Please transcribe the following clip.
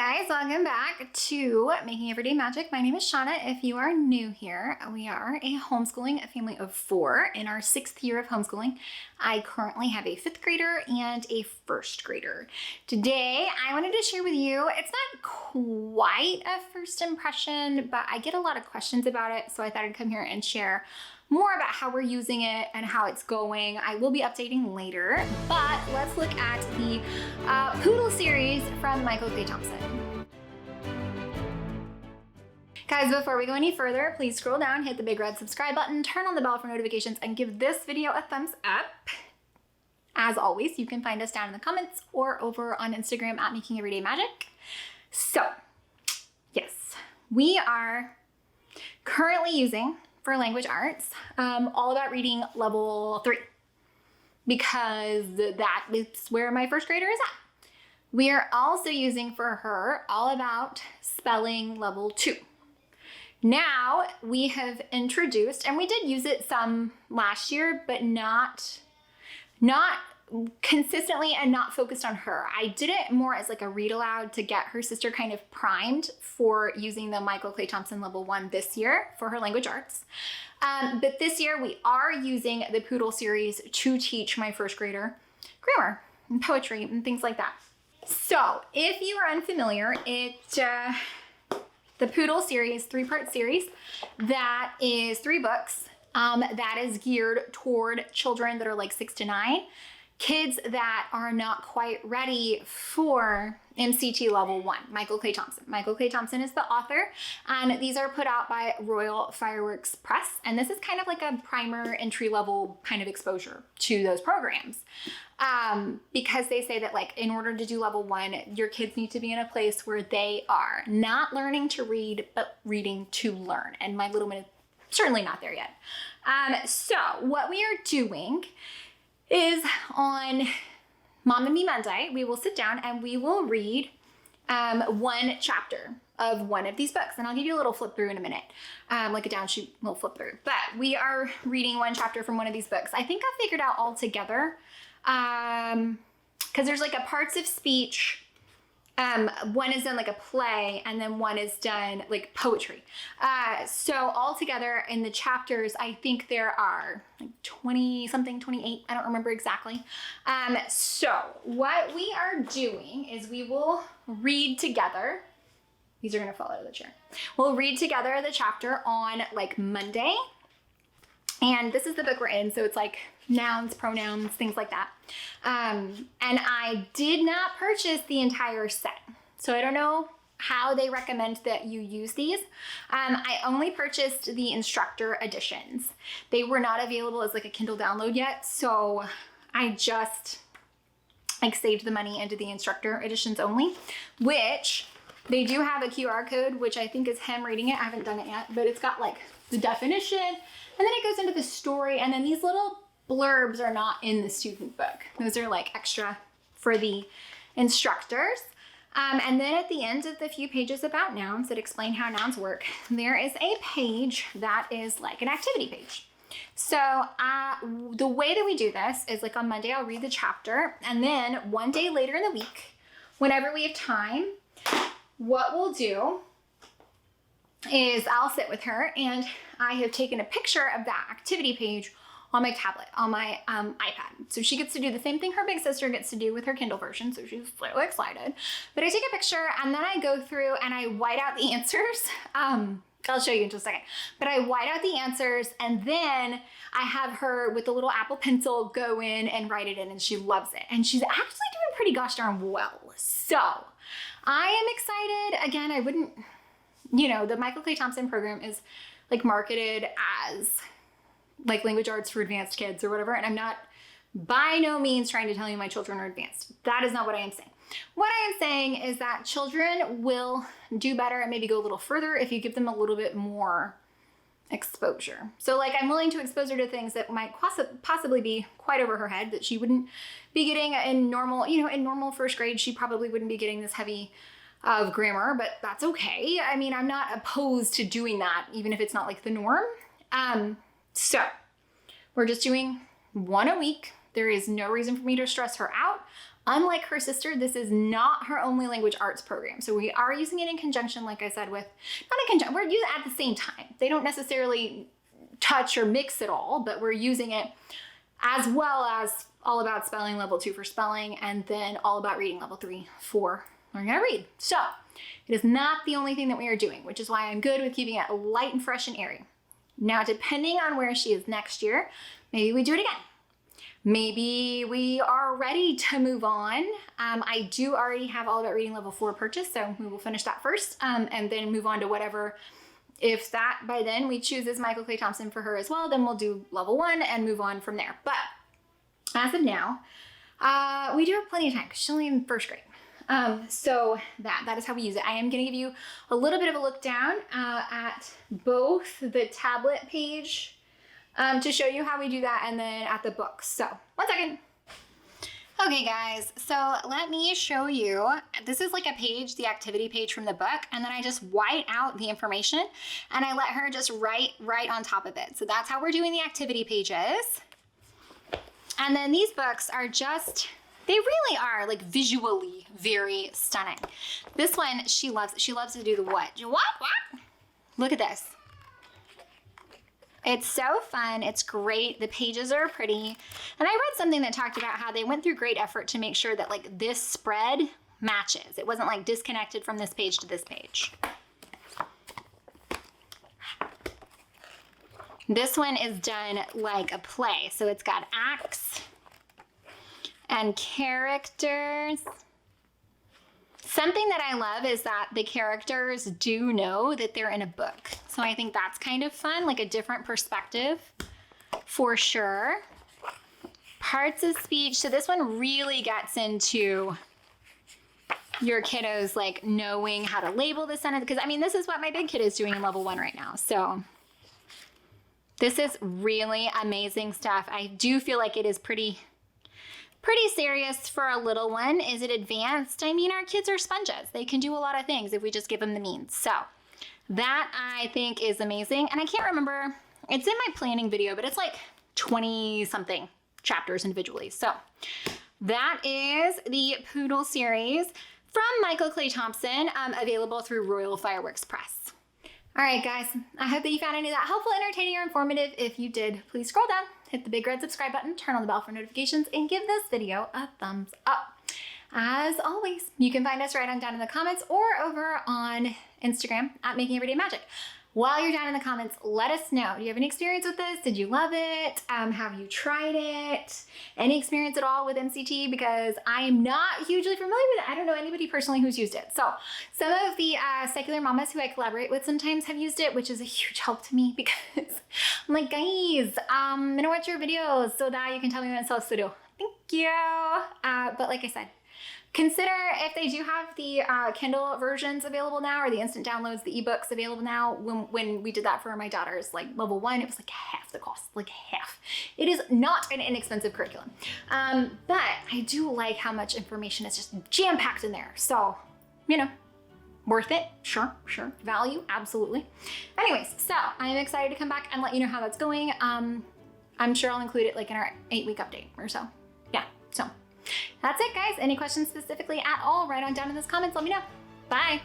Guys, welcome back to Making Everyday Magic. My name is Shanna. If you are new here, we are a homeschooling family of 4 in our 6th year of homeschooling. I currently have a 5th grader and a 1st grader. Today, I wanted to share with you, it's not quite a first impression, but I get a lot of questions about it, so I thought I'd come here and share more about how we're using it and how it's going. I will be updating later, but let's look at the Poodle series from Michael Clay Thompson. Guys, before we go any further, please scroll down, hit the big red subscribe button, turn on the bell for notifications, and give this video a thumbs up. As always, you can find us down in the comments or over on Instagram at Making Everyday Magic. So, yes, we are currently using for language arts, all about reading level 3, because that is where my 1st grader is at. We are also using for her all about spelling level 2. Now we have introduced, and we did use it some last year, but not consistently and not focused on her. I did it more as like a read aloud to get her sister kind of primed for using the Michael Clay Thompson level 1 this year for her language arts. But this year we are using the Poodle series to teach my 1st grader grammar and poetry and things like that. So if you are unfamiliar, the Poodle series, 3-part series, that is 3 books, that is geared toward children that are like 6 to 9. Kids that are not quite ready for MCT level 1, Michael Clay Thompson. Michael Clay Thompson is the author, and these are put out by Royal Fireworks Press. And this is kind of like a primer entry level kind of exposure to those programs. Because they say that like in order to do level 1, your kids need to be in a place where they are not learning to read, but reading to learn. And my little one is certainly not there yet. So what we are doing is on Mom and Me Monday, we will sit down and we will read 1 chapter of one of these books. And I'll give you a little flip through in a minute, like a downshoot little flip through. But we are reading 1 chapter from one of these books. I think I figured out all together, because there's like a parts of speech. One is done like a play, and then one is done like poetry. So all together in the chapters, I think there are like 20 something, 28. I don't remember exactly. So what we are doing is we will read together. These are gonna fall out of the chair. We'll read together the chapter on like Monday. And this is the book we're in, so it's like nouns, pronouns, things like that. And I did not purchase the entire set, so I don't know how they recommend that you use these. I only purchased the Instructor Editions. They were not available as like a Kindle download yet, so I just like saved the money into the Instructor Editions only, which they do have a QR code, which I think is him reading it. I haven't done it yet, but it's got like the definition, and then it goes into the story, and then these little blurbs are not in the student book. Those are like extra for the instructors. And then at the end of the few pages about nouns that explain how nouns work, there is a page that is like an activity page. So the way that we do this is like on Monday, I'll read the chapter, and then one day later in the week, whenever we have time, what we'll do is I'll sit with her, and I have taken a picture of that activity page on my tablet, on my iPad. So she gets to do the same thing her big sister gets to do with her Kindle version, so she's so excited. But I take a picture, and then I go through and I white out the answers. I'll show you in just a second. But I white out the answers, and then I have her with the little Apple Pencil go in and write it in, and she loves it. And she's actually doing pretty gosh darn well. So I am excited. Again, I wouldn't, the Michael Clay Thompson program is like marketed as like language arts for advanced kids or whatever. And I'm not by no means trying to tell you my children are advanced. That is not what I am saying. What I am saying is that children will do better and maybe go a little further if you give them a little bit more exposure. So like I'm willing to expose her to things that might possibly be quite over her head that she wouldn't be getting in normal, in normal 1st grade. She probably wouldn't be getting this heavy of grammar, but that's okay. I mean, I'm not opposed to doing that, even if it's not like the norm. So we're just doing 1 a week. There is no reason for me to stress her out. Unlike her sister, this is not her only language arts program. So we are using it in conjunction, like I said, with, not in conjunction, we're using it at the same time. They don't necessarily touch or mix at all, but we're using it as well as All About Spelling Level 2 for spelling, and then All About Reading Level 3 for learning how to read. So it is not the only thing that we are doing, which is why I'm good with keeping it light and fresh and airy. Now, depending on where she is next year, maybe we do it again. Maybe we are ready to move on. I do already have All About Reading Level 4 purchased, so we will finish that first and then move on to whatever. If that by then we choose as Michael Clay Thompson for her as well, then we'll do level 1 and move on from there. But as of now, we do have plenty of time because she's only in first grade. So that is how we use it. I am going to give you a little bit of a look down at both the tablet page to show you how we do that, and then at the book. So 1 second. Okay guys, so let me show you. This is like a page, the activity page from the book, and then I just white out the information and I let her just write right on top of it. So that's how we're doing the activity pages. And then these books are just, they really are like visually very stunning. This one, she loves it. She loves to do the what? What? Look at this. It's so fun. It's great. The pages are pretty. And I read something that talked about how they went through great effort to make sure that like this spread matches. It wasn't like disconnected from this page to this page. This one is done like a play. So it's got acts and characters. Something that I love is that the characters do know that they're in a book. So I think that's kind of fun, like a different perspective for sure. Parts of speech. So this one really gets into your kiddos like knowing how to label the sentence. Because I mean, this is what my big kid is doing in level 1 right now. So this is really amazing stuff. I do feel like it is pretty serious for a little one. Is it advanced? I mean, our kids are sponges. They can do a lot of things if we just give them the means. So that I think is amazing. And I can't remember, it's in my planning video, but it's like 20 something chapters individually. So that is the Poodle series from Michael Clay Thompson, available through Royal Fireworks Press. All right, guys, I hope that you found any of that helpful, entertaining, or informative. If you did, please scroll down, hit the big red subscribe button, turn on the bell for notifications, and give this video a thumbs up. As always, you can find us right on down in the comments or over on Instagram at Making Everyday Magic. While you're down in the comments, let us know. Do you have any experience with this? Did you love it? Have you tried it? Any experience at all with MCT? Because I am not hugely familiar with it. I don't know anybody personally who's used it. So some of the secular mamas who I collaborate with sometimes have used it, which is a huge help to me because I'm like, guys, I'm gonna watch your videos so that you can tell me what it's supposed to do. Thank you. But like I said, consider if they do have the Kindle versions available now, or the instant downloads, the ebooks available now. When we did that for my daughter's like level 1, it was like half the cost, like half. It is not an inexpensive curriculum. But I do like how much information is just jam-packed in there. So, you know, worth it, sure. Value, absolutely. Anyways, so I'm excited to come back and let you know how that's going. I'm sure I'll include it like in our 8-week update or so. Yeah, so. That's it, guys. Any questions specifically at all, write on down in those comments. Let me know. Bye.